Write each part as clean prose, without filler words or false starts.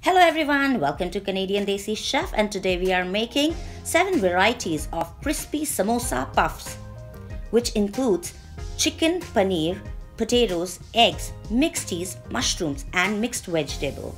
Hello everyone, welcome to Canadian Desi Chef, and today we are making 7 varieties of crispy samosa puffs, which includes chicken, paneer, potatoes, eggs, mixed cheese, mushrooms and mixed vegetable.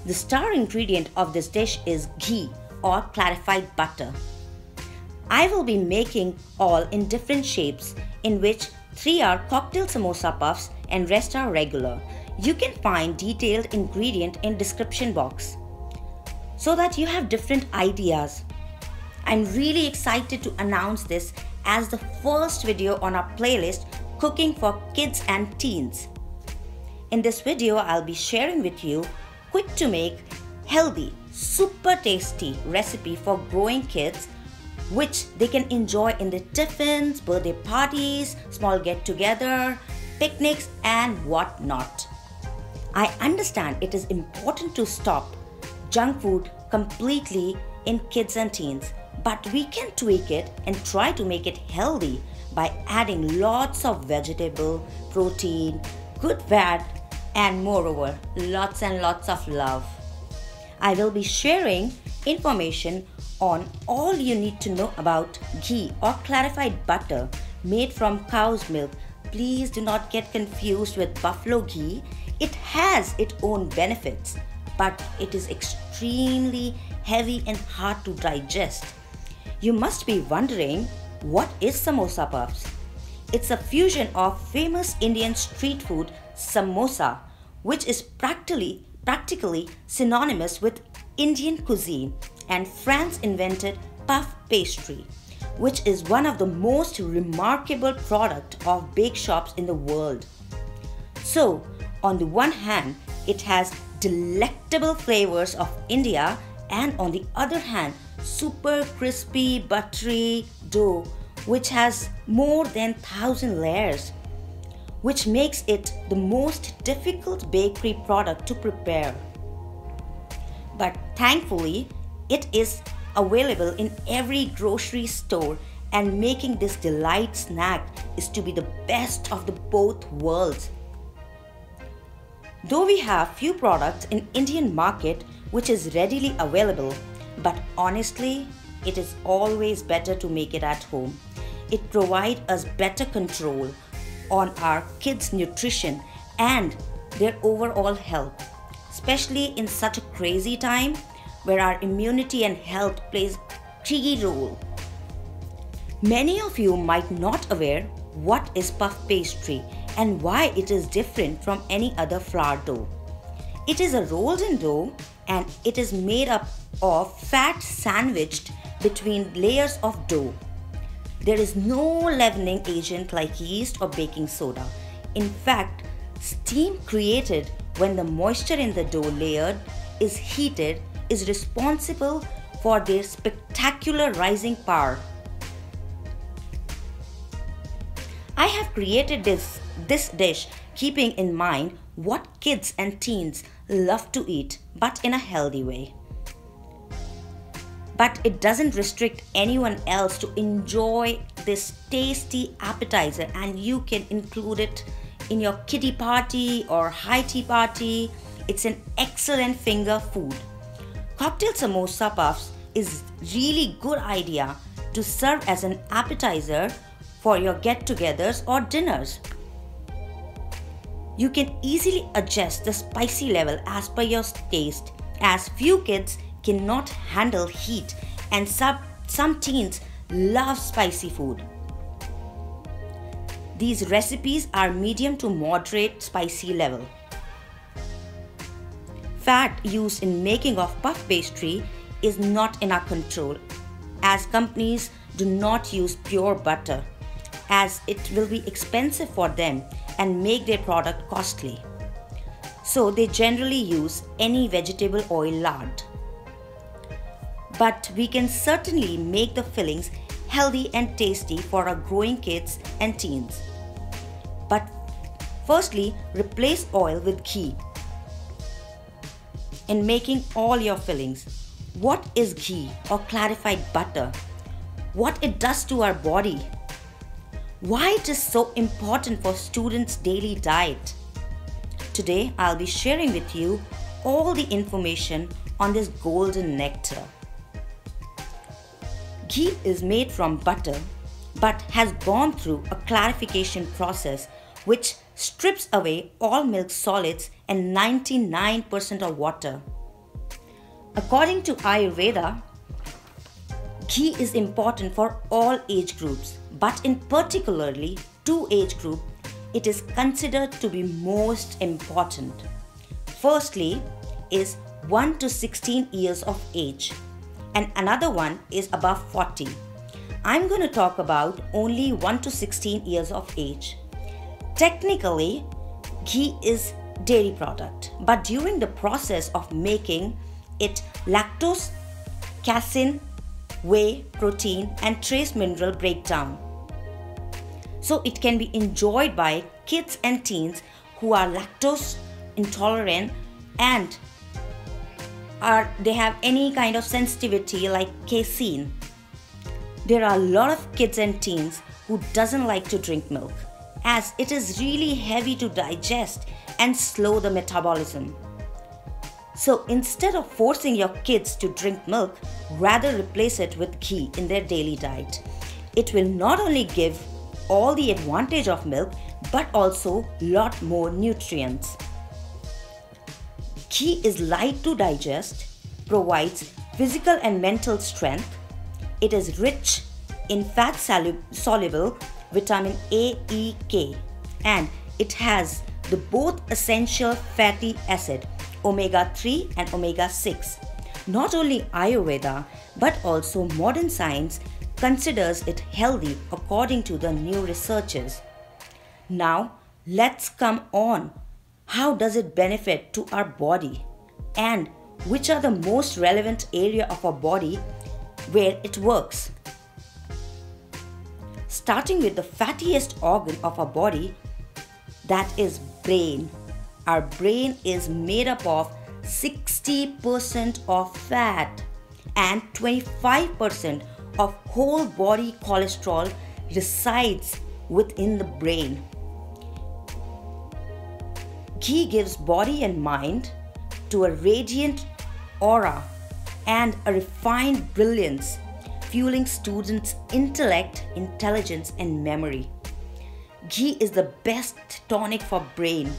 The star ingredient of this dish is ghee or clarified butter. I will be making all in different shapes, in which 3 are cocktail samosa puffs and rest are regular. You can find detailed ingredient in description box so that you have different ideas. I'm really excited to announce this as the first video on our playlist Cooking for Kids and Teens. In this video, I'll be sharing with you quick to make, healthy, super tasty recipe for growing kids which they can enjoy in their tiffins, birthday parties, small get-together, picnics and whatnot. I understand it is important to stop junk food completely in kids and teens, but we can tweak it and try to make it healthy by adding lots of vegetable, protein, good fat, and moreover, lots and lots of love. I will be sharing information on all you need to know about ghee or clarified butter made from cow's milk. Please do not get confused with buffalo ghee. It has its own benefits, but it is extremely heavy and hard to digest. You must be wondering, what is samosa puffs? It's a fusion of famous Indian street food samosa, which is practically synonymous with Indian cuisine, and France invented Puff Pastry, which is one of the most remarkable products of bakeshops in the world. So, on the one hand, it has delectable flavors of India, and on the other hand, super crispy, buttery dough which has more than 1,000 layers, which makes it the most difficult bakery product to prepare. But thankfully, it is available in every grocery store, and making this delight snack is to be the best of the both worlds. Though we have few products in Indian market which is readily available, but honestly, it is always better to make it at home. It provides us better control on our kids' nutrition and their overall health, especially in such a crazy time where our immunity and health plays a key role. Many of you might not aware what is puff pastry and why it is different from any other flour dough. It is a rolled in dough, and it is made up of fat sandwiched between layers of dough. There is no leavening agent like yeast or baking soda. In fact, steam created when the moisture in the dough layered is heated is responsible for their spectacular rising power. I have created this dish keeping in mind what kids and teens love to eat, but in a healthy way. But it doesn't restrict anyone else to enjoy this tasty appetizer, and you can include it in your kiddie party or high tea party. It's an excellent finger food. Cocktail samosa puffs is really good idea to serve as an appetizer for your get-togethers or dinners. You can easily adjust the spicy level as per your taste, as few kids cannot handle heat and some teens love spicy food. These recipes are medium to moderate spicy level. Fat used in making of puff pastry is not in our control, as companies do not use pure butter, as it will be expensive for them and make their product costly. So they generally use any vegetable oil lard. But we can certainly make the fillings healthy and tasty for our growing kids and teens. But firstly, replace oil with ghee in making all your fillings. What is ghee or clarified butter? What it does to our body? Why it is so important for students' daily diet? Today I'll be sharing with you all the information on this golden nectar. Ghee is made from butter but has gone through a clarification process which strips away all milk solids and 99% of water. According to Ayurveda, ghee is important for all age groups, but in particularly two age groups, it is considered to be most important. Firstly is 1 to 16 years of age, and another one is above 40. I'm going to talk about only 1 to 16 years of age. Technically, ghee is dairy product, but during the process of making it, lactose, casein, whey, protein and trace mineral break down. So it can be enjoyed by kids and teens who are lactose intolerant and they have any kind of sensitivity like casein. There are a lot of kids and teens who doesn't like to drink milk as it is really heavy to digest and slow the metabolism. So instead of forcing your kids to drink milk, rather replace it with ghee in their daily diet. It will not only give all the advantage of milk but also lot more nutrients. Ghee is light to digest, provides physical and mental strength. It is rich in fat soluble vitamin A, E, K, and it has the both essential fatty acid omega-3 and omega-6. Not only Ayurveda but also modern science considers it healthy according to the new researches. Now let's come on. How does it benefit to our body and which are the most relevant area of our body where it works? Starting with the fattiest organ of our body, that is brain. Our brain is made up of 60% of fat and 25% of whole body cholesterol resides within the brain. Ghee gives body and mind to a radiant aura and a refined brilliance, fueling students' intellect, intelligence and memory. Ghee is the best tonic for brain.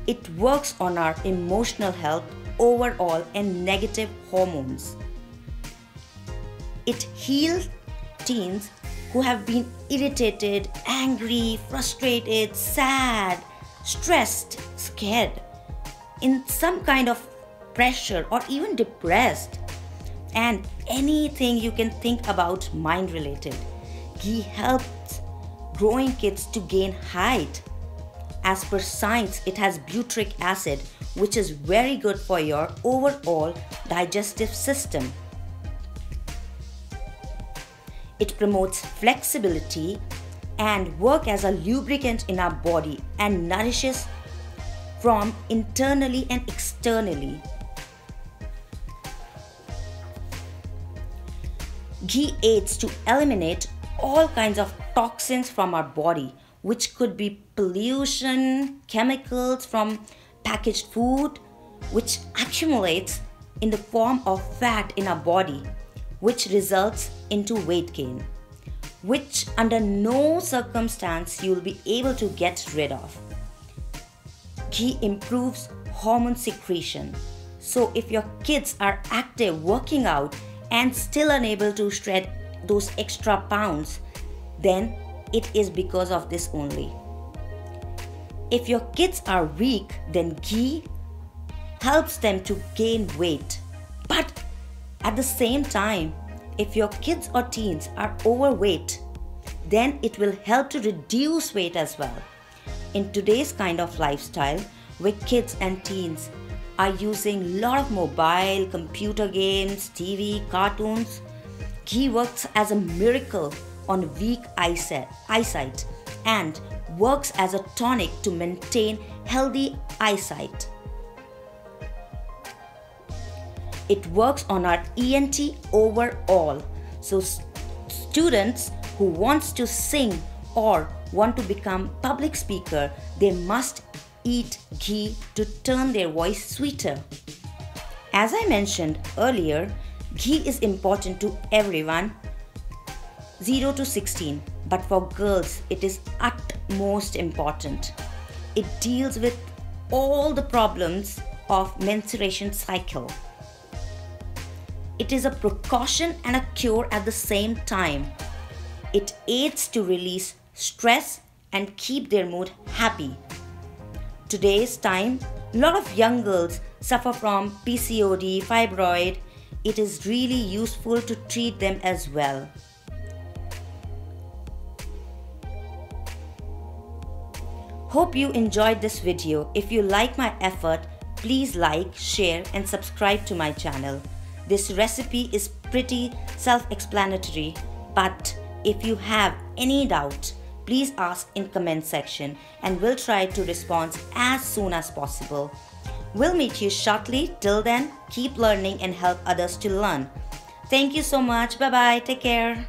It works on our emotional health overall and negative hormones. It heals teens who have been irritated, angry, frustrated, sad, stressed, scared, in some kind of pressure or even depressed, and anything you can think about mind related. Ghee helps growing kids to gain height. As per science, it has butyric acid, which is very good for your overall digestive system. It promotes flexibility and work as a lubricant in our body and nourishes from internally and externally. Ghee aids to eliminate all kinds of toxins from our body, which could be pollution, chemicals from packaged food, which accumulates in the form of fat in our body, which results into weight gain, which under no circumstance you will be able to get rid of. Ghee improves hormone secretion. So if your kids are active, working out, and still unable to shred those extra pounds, then it is because of this only. If your kids are weak, then ghee helps them to gain weight. But at the same time, if your kids or teens are overweight, then it will help to reduce weight as well. In today's kind of lifestyle, where kids and teens are using a lot of mobile, computer games, TV, cartoons, ghee works as a miracle on weak eyesight and works as a tonic to maintain healthy eyesight. It works on our ENT overall. So students who wants to sing or want to become public speaker, they must eat ghee to turn their voice sweeter. As I mentioned earlier, ghee is important to everyone 0 to 16, but for girls it is utmost important. It deals with all the problems of menstruation cycle. It is a precaution and a cure at the same time. It aids to release stress and keep their mood happy. Today's time, a lot of young girls suffer from PCOD, fibroid. It is really useful to treat them as well. Hope you enjoyed this video. If you like my effort, please like, share and subscribe to my channel. This recipe is pretty self-explanatory, but if you have any doubt, please ask in comment section and we'll try to respond as soon as possible. We'll meet you shortly. Till then, keep learning and help others to learn. Thank you so much. Bye bye. Take care.